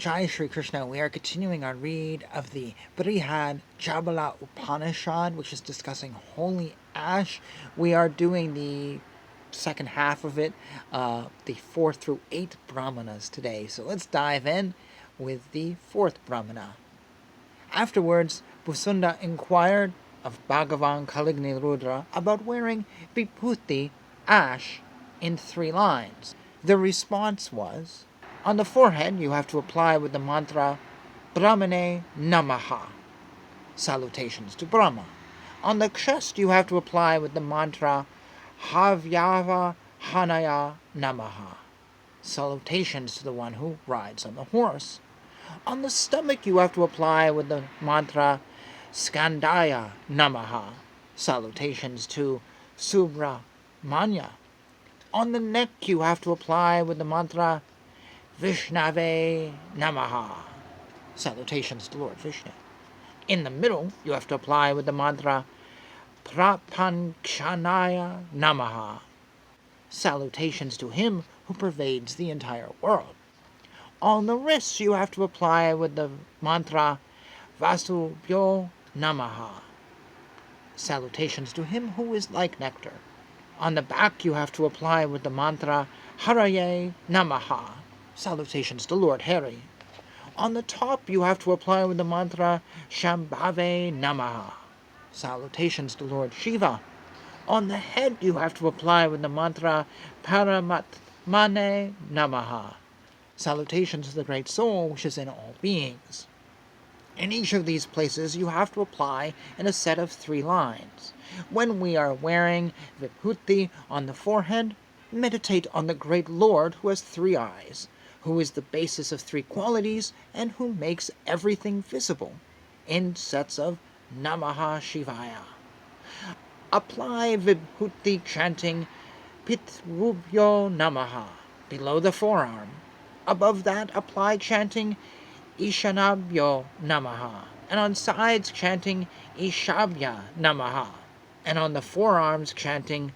Jai Shri Krishna, we are continuing our read of the Brihad Jabala Upanishad, which is discussing holy ash. We are doing the second half of it, the 4 through 8 Brahmanas today. So let's dive in with the 4th Brahmana. Afterwards, Busunda inquired of Bhagavan Kaligni Rudra about wearing Vibhuti, ash, in 3 lines. The response was, on the forehead you have to apply with the mantra Brahmane Namaha, salutations to Brahma. On the chest you have to apply with the mantra Havyava Hanaya Namaha, salutations to the one who rides on the horse. On the stomach you have to apply with the mantra Skandaya Namaha, salutations to Subramanya. On the neck you have to apply with the mantra Vishnave Namaha, salutations to Lord Vishnu. In the middle you have to apply with the mantra Prapankshanaya Namaha, salutations to him who pervades the entire world. On the wrists you have to apply with the mantra Vasubhyo Namaha, salutations to him who is like nectar. On the back you have to apply with the mantra Haraye Namaha, salutations to Lord Hari. On the top you have to apply with the mantra Shambhave Namaha, salutations to Lord Shiva. On the head you have to apply with the mantra Paramatmane Namaha, salutations to the Great Soul which is in all beings. In each of these places you have to apply in a set of 3 lines. When we are wearing Vibhuti on the forehead, meditate on the great Lord who has 3 eyes, who is the basis of 3 qualities, and who makes everything visible, in sets of Namaha Shivaya. Apply Vibhuti chanting Pitrubhyo Namaha below the forearm. Above that apply chanting Ishanabhyo Namaha, and on sides chanting Ishabhya Namaha, and on the forearms chanting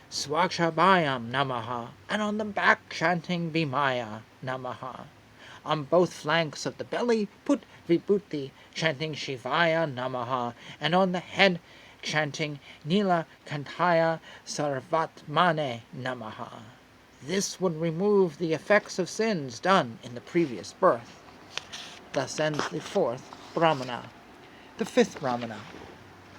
Swakshabhayam Namaha, and on the back chanting Bhimaya Namaha. On both flanks of the belly put Vibhuti chanting Shivaya Namaha, and on the head chanting Nila Kantaya Sarvatmane Namaha. This would remove the effects of sins done in the previous birth. Thus ends the 4th Brahmana. The 5th Brahmana.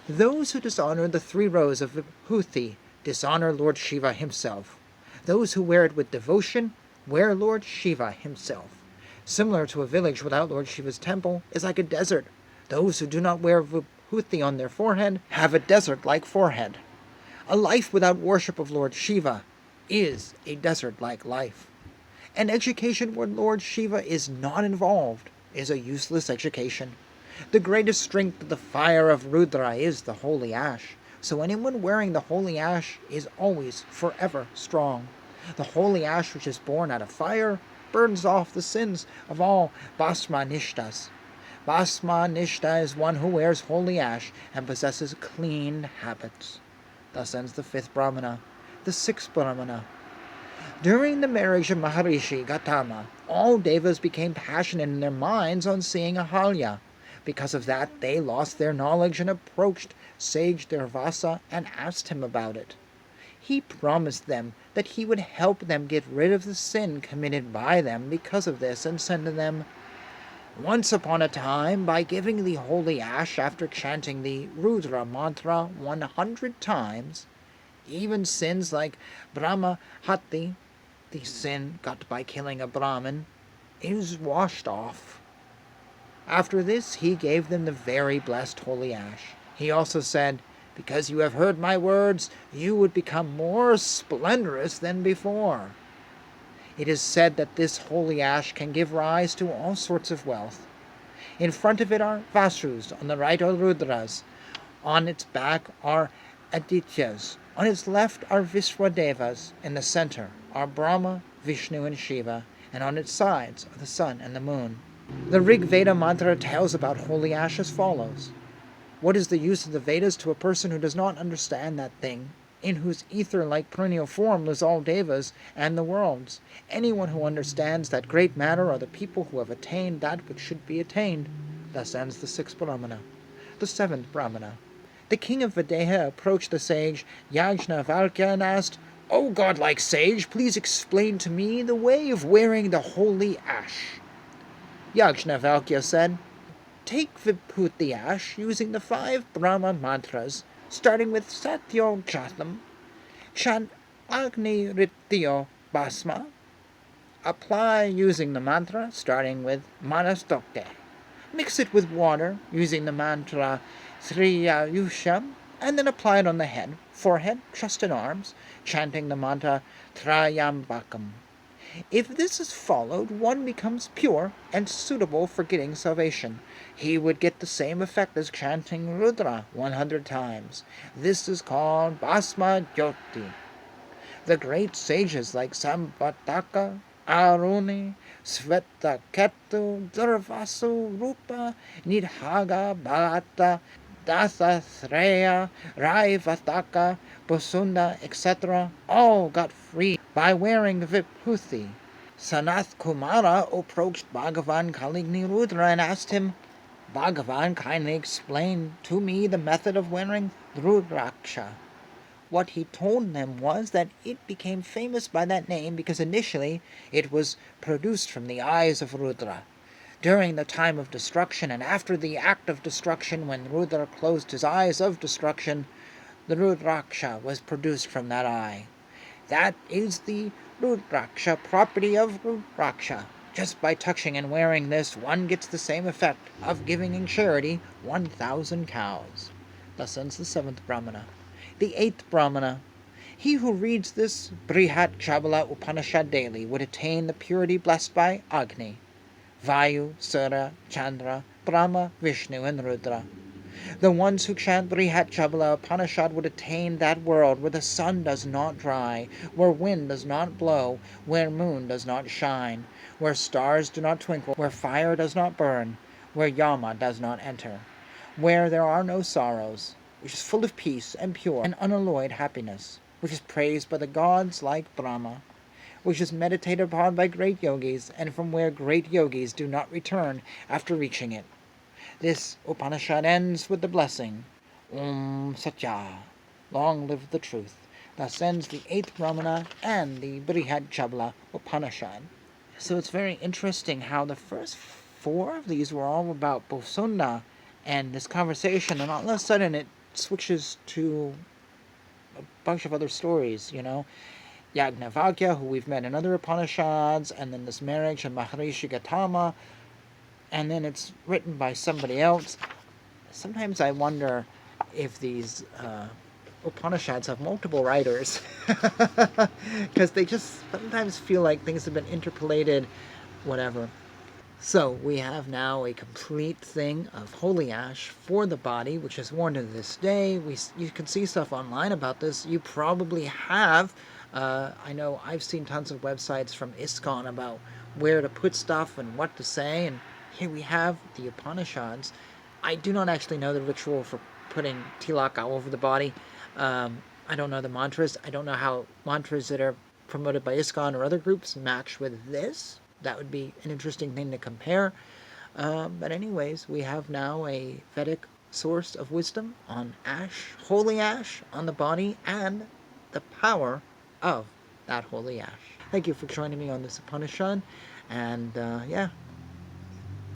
Those who dishonor the 3 rows of Vibhuti dishonor Lord Shiva himself. Those who wear it with devotion wear Lord Shiva himself. Similar to a village without Lord Shiva's temple is like a desert. Those who do not wear Vibhuti on their forehead have a desert-like forehead. A life without worship of Lord Shiva is a desert-like life. An education where Lord Shiva is not involved is a useless education. The greatest strength of the fire of Rudra is the holy ash, so anyone wearing the holy ash is always forever strong. The holy ash which is born out of fire burns off the sins of all Bhasma-nishtas. Bhasma-nishta is one who wears holy ash and possesses clean habits. Thus ends the 5th Brahmana. The 6th Brahmana. During the marriage of Maharishi Gautama, all devas became passionate in their minds on seeing Ahalya. Because of that, they lost their knowledge and approached sage Durvasa and asked him about it. He promised them that he would help them get rid of the sin committed by them because of this, and said to them, once upon a time, by giving the holy ash after chanting the Rudra mantra 100 times, even sins like Brahmahati, the sin got by killing a Brahmin, is washed off. After this he gave them the very blessed holy ash. He also said, because you have heard my words, you would become more splendorous than before. It is said that this holy ash can give rise to all sorts of wealth. In front of it are Vasus, on the right are Rudras, on its back are Adityas, on its left are Viswadevas, in the center are Brahma, Vishnu, and Shiva, and on its sides are the sun and the moon. The Rig Veda mantra tells about holy ash as follows. What is the use of the Vedas to a person who does not understand that thing in whose ether-like perennial form lives all devas and the worlds. Anyone who understands that great matter are the people who have attained that which should be attained. Thus ends the 6th Brahmana. The 7th Brahmana. The king of Videha approached the sage Yajnavalkya and asked, "O godlike sage, please explain to me the way of wearing the holy ash." Yajnavalkya said, "Take Vibhuti ash using the 5 Brahma mantras, starting with Satyo Jatam, chant Agni Rityo Basma. Apply using the mantra starting with Manastokte. Mix it with water using the mantra Sriyayusham, and then apply it on the head, forehead, chest, and arms, chanting the mantra Trayambakam. If this is followed, one becomes pure and suitable for getting salvation. He would get the same effect as chanting Rudra 100 times. This is called Bhasma Jyoti. The great sages like Sambhataka, Aruni, Svetaketu, Durvasu, Rupa, Nidhaga, Bharata, Dattatreya, Raivataka, Bosunda, etc., all got free by wearing Vibhuti. Sanath Kumara approached Bhagavan Kaligni Rudra and asked him, "Bhagavan, kindly explain to me the method of wearing Rudraksha." What he told them was that it became famous by that name because initially it was produced from the eyes of Rudra. During the time of destruction and after the act of destruction, when Rudra closed his eyes of destruction, the Rudraksha was produced from that eye. That is the Rudraksha property of Rudraksha. Just by touching and wearing this, one gets the same effect of giving in charity 1,000 cows. Thus ends the 7th Brahmana. The 8th Brahmana. He who reads this Brihat Chabala Upanishad daily would attain the purity blessed by Agni, Vayu, Surya, Chandra, Brahma, Vishnu, and Rudra. The ones who chant Brihat Chabala Upanishad would attain that world where the sun does not dry, where wind does not blow, where moon does not shine, where stars do not twinkle, where fire does not burn, where Yama does not enter, where there are no sorrows, which is full of peace and pure and unalloyed happiness, which is praised by the gods like Brahma, which is meditated upon by great yogis, and from where great yogis do not return after reaching it. This Upanishad ends with the blessing, Om Satya, long live the truth. Thus ends the 8th Brahmana and the Brihad Chabala Upanishad. So it's very interesting how the first 4 of these were all about Bosunda and this conversation, and all of a sudden it switches to a bunch of other stories, Yajnavalkya, who we've met in other Upanishads, and then this marriage of Maharishi Gautama, and then it's written by somebody else. Sometimes I wonder if these Upanishads have multiple writers, because they just sometimes feel like things have been interpolated, whatever. So we have now a complete thing of holy ash for the body, which is worn to this day. You can see stuff online about this. You probably have. I know I've seen tons of websites from ISKCON about where to put stuff and what to say, and here we have the Upanishads. I do not actually know the ritual for putting tilak all over the body. I don't know the mantras. I don't know how mantras that are promoted by ISKCON or other groups match with this. That would be an interesting thing to compare. But anyways, we have now a Vedic source of wisdom on ash, holy ash, on the body, and the power of that holy ash. Thank you for joining me on this Upanishad. And yeah,